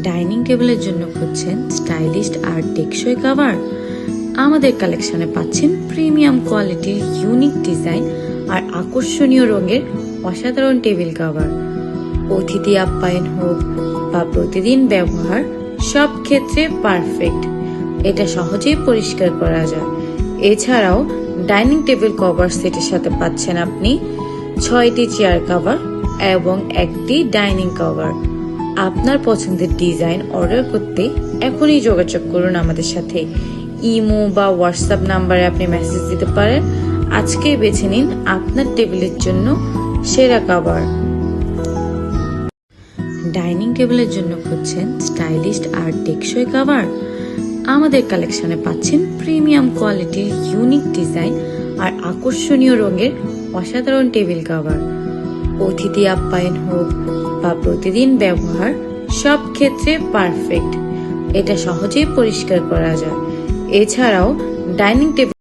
Dining টেবিলের জন্য খুঁজছেন স্টাইলিশ আর টেকসই কভার? আমাদের কালেকশনে পাচ্ছেন প্রিমিয়াম কোয়ালিটির ইউনিক ডিজাইন আর আকর্ষণীয় রঙের অসাধারণ টেবিল কভার। অতিথি আপ্যায়ন হোক বা প্রতিদিন ব্যবহার, সব ক্ষেত্রে পারফেক্ট। এটা সহজেই পরিষ্কার করা যায়। এছাড়াও ডাইনিং টেবিল কভার সেটের সাথে পাচ্ছেন আপনি 6টি চেয়ার কভার এবং একটি ডাইনিং কভার। আপনার পছন্দের ডিজাইন অর্ডার করতে এখনই যোগাযোগ করুন আমাদের সাথে। ইমো বা হোয়াটসঅ্যাপ নাম্বারে আপনি মেসেজ দিতে পারেন। আজকেই বেছে নিন আপনার টেবিলের জন্য সেরা কভার। ডাইনিং টেবিলের জন্য খুঁজছেন স্টাইলিশ আর টেকসই কভার? আমাদের কালেকশনে পাচ্ছেন প্রিমিয়াম কোয়ালিটির ইউনিক ডিজাইন আর আকর্ষণীয় রঙের অসাধারণ টেবিল কভার। অতিথি আপ্যায়ন হোক বা প্রতিদিন ব্যবহার, সব ক্ষেত্রে পারফেক্ট। এটা সহজেই পরিষ্কার করা যায়। এছাড়াও ডাইনিং টেবিল